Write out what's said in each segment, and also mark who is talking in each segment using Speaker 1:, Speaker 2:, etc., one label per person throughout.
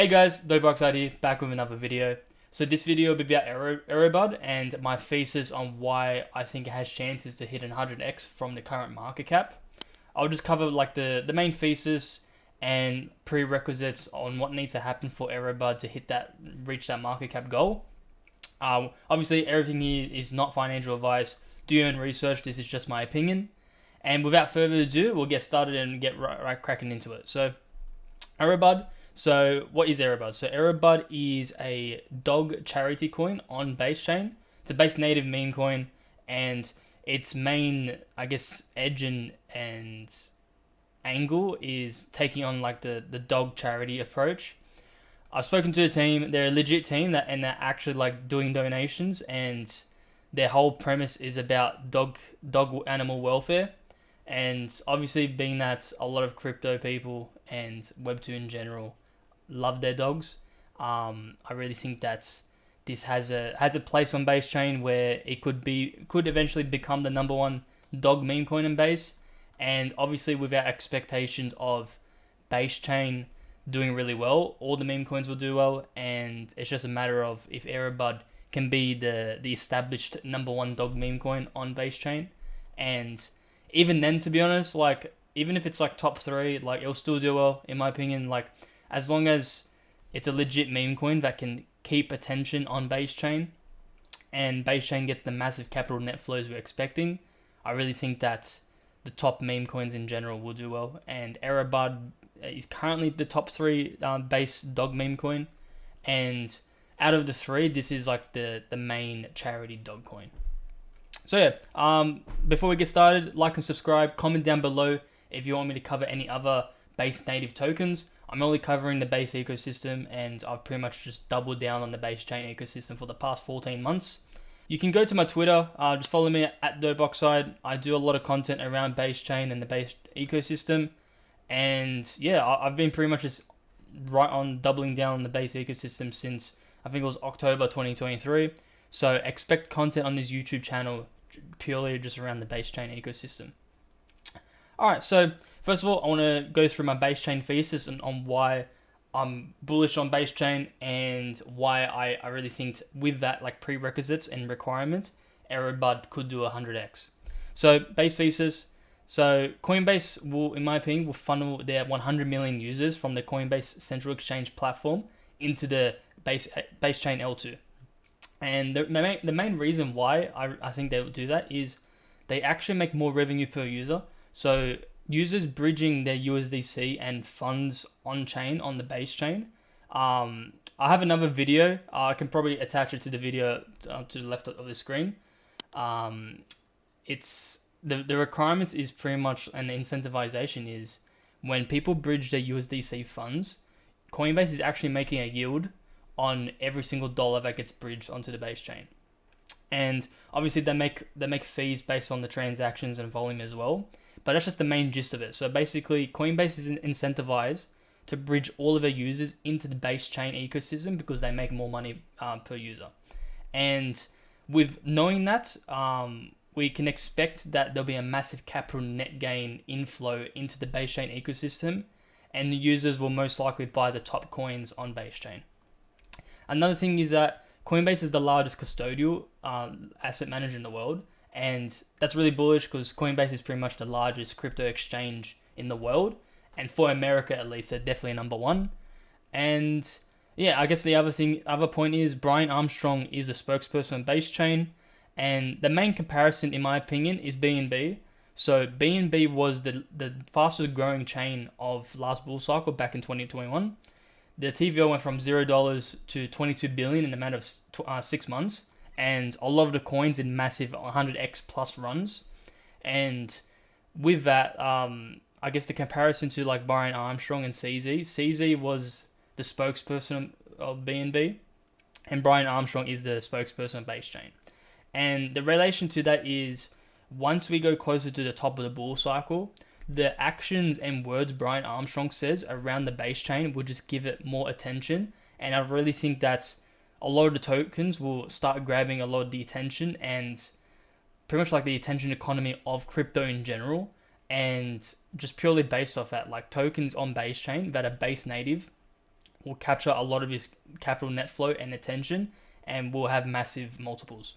Speaker 1: Hey guys, DopeOxide here, back with another video. So this video will be about Aerobud and my thesis on why I think it has chances to hit 100x from the current market cap. I'll just cover like the main thesis and prerequisites on what needs to happen for Aerobud to reach that market cap goal. Obviously everything here is not financial advice. Do your own research, this is just my opinion. And without further ado, we'll get started and get right cracking into it. So Aerobud. So what is Aerobud? So Aerobud is a dog charity coin on base chain. It's a base native meme coin, and its main, I guess, edge and angle is taking on like the dog charity approach. I've spoken to a team. They're a legit team and they're actually like doing donations, and their whole premise is about dog animal welfare. And obviously, being that a lot of crypto people and Web2 in general love their dogs, I really think that this has a place on base chain where it could eventually become the number one dog meme coin in base. And obviously, with our expectations of base chain doing really well, all the meme coins will do well, and it's just a matter of if Aerobud can be the established number one dog meme coin on base chain. And even then, to be honest, like even if it's like top three, like it'll still do well in my opinion. Like as long as it's a legit meme coin that can keep attention on base chain, and base chain gets the massive capital net flows we're expecting, I really think that the top meme coins in general will do well. And Aerobud is currently the top three base dog meme coin, and out of the three, this is like the main charity dog coin. So yeah, before we get started, like and subscribe, comment down below if you want me to cover any other base native tokens. I'm only covering the base ecosystem, and I've pretty much just doubled down on the base chain ecosystem for the past 14 months. You can go to my Twitter, just follow me at DopeOxide. I do a lot of content around base chain and the base ecosystem. And yeah, I've been pretty much just right on doubling down on the base ecosystem since I think it was October 2023. So expect content on this YouTube channel purely just around the base chain ecosystem. Alright, so first of all, I want to go through my base chain thesis and on why I'm bullish on base chain and why I really think with that like prerequisites and requirements, Aerobud could do 100x. So base thesis. So Coinbase will, in my opinion, will funnel their 100 million users from the Coinbase central exchange platform into the base chain L2. And the main reason why I think they will do that is they actually make more revenue per user. So users bridging their USDC and funds on chain on the base chain. I have another video. I can probably attach it to the video to the left of the screen. It's the requirements is pretty much, and the incentivization is when people bridge their USDC funds, Coinbase is actually making a yield on every single dollar that gets bridged onto the base chain. And obviously they make fees based on the transactions and volume as well. But that's just the main gist of it. So basically Coinbase is incentivized to bridge all of their users into the base chain ecosystem because they make more money per user. And with knowing that, we can expect that there'll be a massive capital net gain inflow into the base chain ecosystem, and the users will most likely buy the top coins on base chain. Another thing is that Coinbase is the largest custodial asset manager in the world, and that's really bullish because Coinbase is pretty much the largest crypto exchange in the world, and for America at least, they're definitely number one. And yeah, I guess the other point is Brian Armstrong is a spokesperson on base chain, and the main comparison, in my opinion, is BNB. So BNB was the fastest growing chain of last bull cycle back in 2021. The TVL went from $0 to 22 billion in a matter of 6 months, and a lot of the coins in massive 100x plus runs. And with that, I guess the comparison to like Brian Armstrong and CZ was the spokesperson of BNB, and Brian Armstrong is the spokesperson of base chain. And the relation to that is once we go closer to the top of the bull cycle, the actions and words Brian Armstrong says around the base chain will just give it more attention. And I really think that a lot of the tokens will start grabbing a lot of the attention and pretty much like the attention economy of crypto in general. And just purely based off that, like tokens on base chain that are base native will capture a lot of his capital net flow and attention, and will have massive multiples.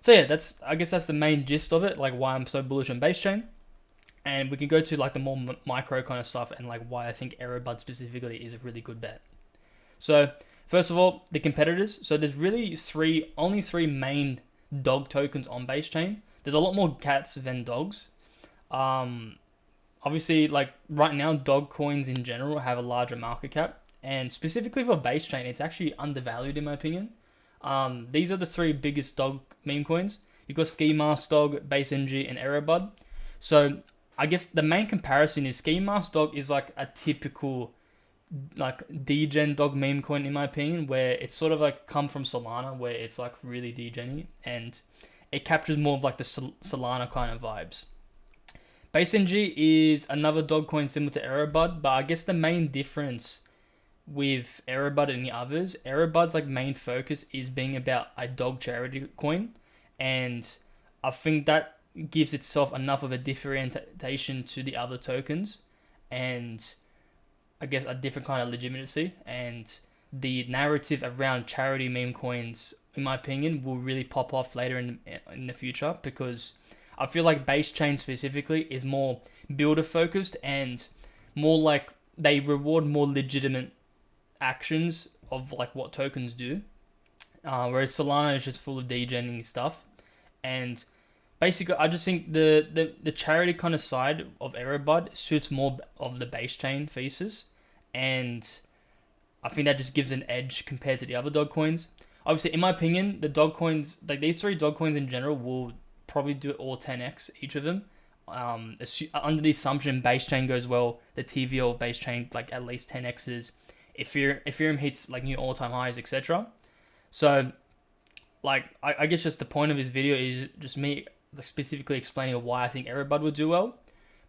Speaker 1: So yeah, I guess that's the main gist of it, like why I'm so bullish on base chain. And we can go to like the more micro kind of stuff and like why I think AEROBUD specifically is a really good bet. So first of all, the competitors. So there's really only three main dog tokens on base chain. There's a lot more cats than dogs. Obviously, like right now, dog coins in general have a larger market cap, and specifically for base chain, it's actually undervalued in my opinion. These are the three biggest dog meme coins. You've got Ski Mask Dog, Base NG, and AEROBUD. So I guess the main comparison is Ski Mask Dog is like a typical like degen dog meme coin in my opinion, where it's sort of like come from Solana, where it's like really degen-y, and it captures more of like the Solana kind of vibes. Base NG is another dog coin similar to AEROBUD, but I guess the main difference with AEROBUD and the others, AEROBUD's like main focus is being about a dog charity coin, and I think that gives itself enough of a differentiation to the other tokens, and I guess a different kind of legitimacy, and the narrative around charity meme coins, in my opinion, will really pop off later in the future, because I feel like base chain specifically is more builder focused and more like they reward more legitimate actions of like what tokens do, whereas Solana is just full of degening stuff. And basically, I just think the charity kind of side of AEROBUD suits more of the base chain thesis, and I think that just gives an edge compared to the other dog coins. Obviously, in my opinion, the dog coins, like these three dog coins in general, will probably do it all 10x each of them. Under the assumption base chain goes well, the TVL of base chain like at least 10x's. Ethereum hits like new all-time highs, etc. So, like I guess just the point of this video is just me specifically explaining why I think AEROBUD will do well.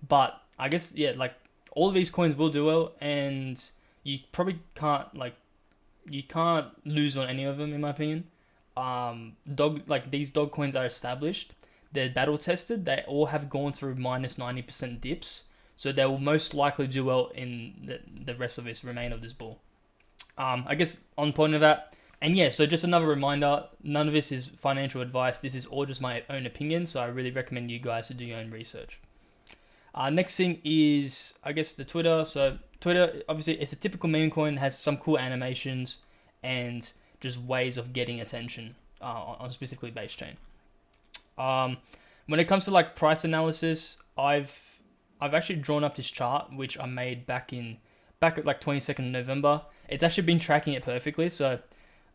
Speaker 1: But I guess yeah, like all of these coins will do well, and you probably can't lose on any of them in my opinion. These dog coins are established, they're battle tested, they all have gone through minus 90% dips, so they will most likely do well in the rest of this remainder of this bull. I guess on point of that. And yeah, so just another reminder, none of this is financial advice. This is all just my own opinion, so I really recommend you guys to do your own research. Next thing is, I guess, the Twitter. So Twitter, obviously, it's a typical meme coin, has some cool animations and just ways of getting attention on specifically base chain. When it comes to like price analysis, I've actually drawn up this chart, which I made back at like 22nd November. It's actually been tracking it perfectly, so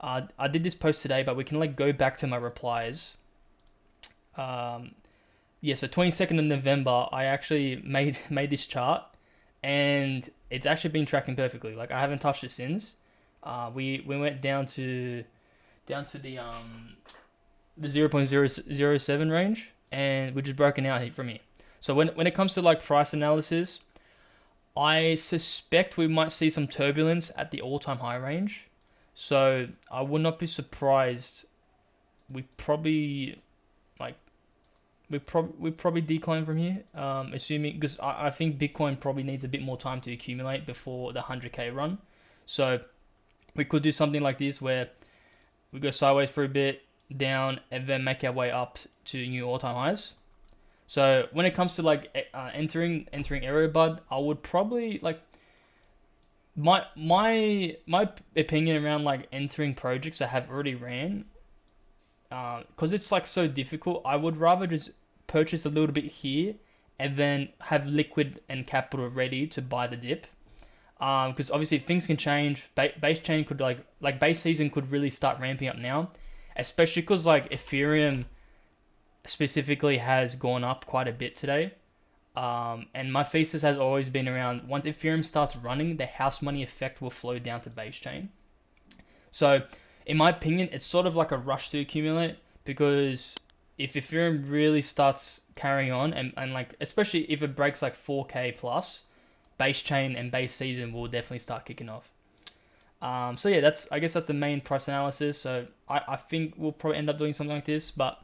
Speaker 1: I did this post today, but we can like go back to my replies. Yeah, so 22nd of November, I actually made this chart, and it's actually been tracking perfectly. Like I haven't touched it since. We went down to the 0.007 range, and we're just broken out from here. So when it comes to like price analysis, I suspect we might see some turbulence at the all-time high range. So I would not be surprised. We probably decline from here, assuming, because I think Bitcoin probably needs a bit more time to accumulate before the 100k run. So we could do something like this where we go sideways for a bit, down, and then make our way up to new all-time highs. So when it comes to like entering AEROBUD, I would probably like my opinion around like entering projects that have already ran, because it's like so difficult. I would rather just purchase a little bit here and then have liquid and capital ready to buy the dip. Because obviously things can change. Base chain could like base season could really start ramping up now, especially because like Ethereum specifically has gone up quite a bit today. And my thesis has always been around, once Ethereum starts running, the house money effect will flow down to base chain. So in my opinion, it's sort of like a rush to accumulate, because if Ethereum really starts carrying on, and like, especially if it breaks like 4K plus, base chain and base season will definitely start kicking off. So yeah, I guess that's the main price analysis. So I think we'll probably end up doing something like this, but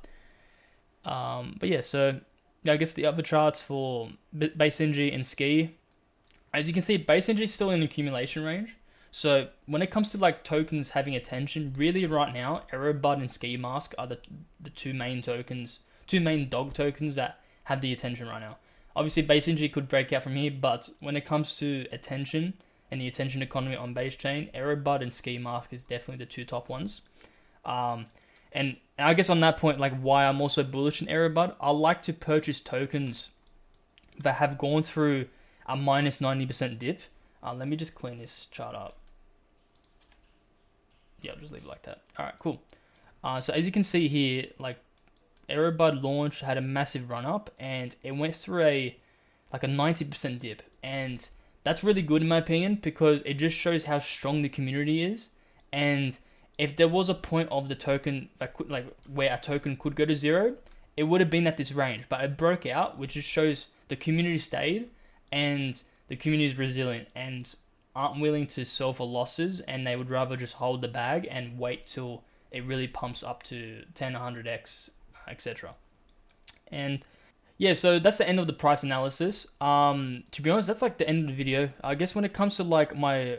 Speaker 1: yeah, so I guess the other charts for base NG and Ski, as you can see, base NG is still in accumulation range. So when it comes to like tokens having attention, really right now, Aerobud and Ski Mask are the two main tokens, two main dog tokens that have the attention right now. Obviously, Base Energy could break out from here, but when it comes to attention and the attention economy on base chain, Aerobud and Ski Mask is definitely the two top ones. And I guess on that point, like why I'm also bullish in Aerobud, I like to purchase tokens that have gone through a minus 90% dip. Let me just clean this chart up. Yeah, I'll just leave it like that. All right, cool. So as you can see here, like Aerobud launch had a massive run up and it went through a 90% dip, and that's really good in my opinion because it just shows how strong the community is. And if there was a point of the token that could where a token could go to zero, it would have been at this range, but it broke out, which just shows the community stayed and the community is resilient and aren't willing to sell for losses, and they would rather just hold the bag and wait till it really pumps up to 10, 100x, etc. And yeah, so that's the end of the price analysis. To be honest, that's like the end of the video. I guess when it comes to like my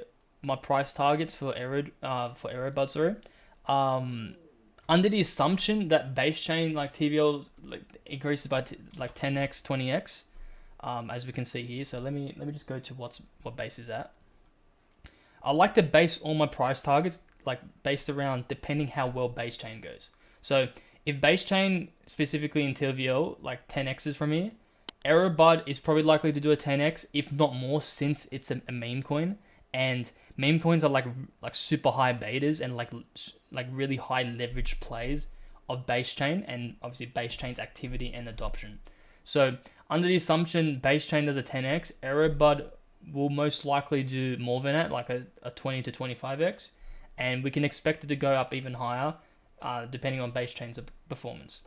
Speaker 1: price targets for Aerobud, sorry, under the assumption that base chain like TVL like increases by 10x, 20x, as we can see here. So let me just go to what base is at. I like to base all my price targets like based around depending how well base chain goes. So if base chain specifically in TVL like 10x's from here, Aerobud is probably likely to do a 10x, if not more, since it's a meme coin, and meme coins are like super high betas and like really high leverage plays of base chain, and obviously base chain's activity and adoption. So under the assumption base chain does a 10x, Aerobud will most likely do more than that, like a 20 to 25x, and we can expect it to go up even higher depending on base chain's performance.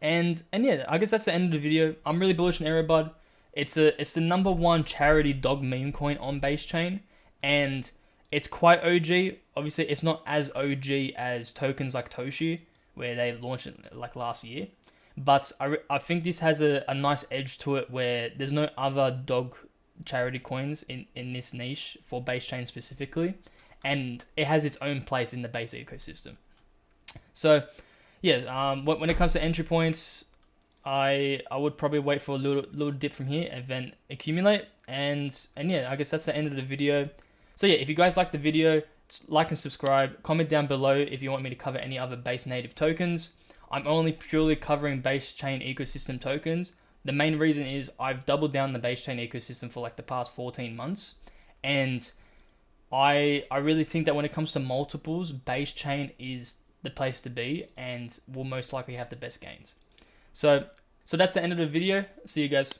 Speaker 1: And yeah, I guess that's the end of the video. I'm really bullish on Aerobud. It's the #1 charity dog meme coin on base chain, and it's quite OG. Obviously, it's not as OG as tokens like Toshi, where they launched it like last year. But I think this has a nice edge to it where there's no other dog charity coins in this niche for base chain specifically, and it has its own place in the base ecosystem. So yeah, when it comes to entry points, I would probably wait for a little dip from here and then accumulate, and yeah, I guess that's the end of the video. So yeah, if you guys like the video, like and subscribe, comment down below if you want me to cover any other base native tokens. I'm only purely covering base chain ecosystem tokens. The main reason is I've doubled down the base chain ecosystem for like the past 14 months, and I really think that when it comes to multiples, base chain is the place to be and will most likely have the best gains. So that's the end of the video. See you guys.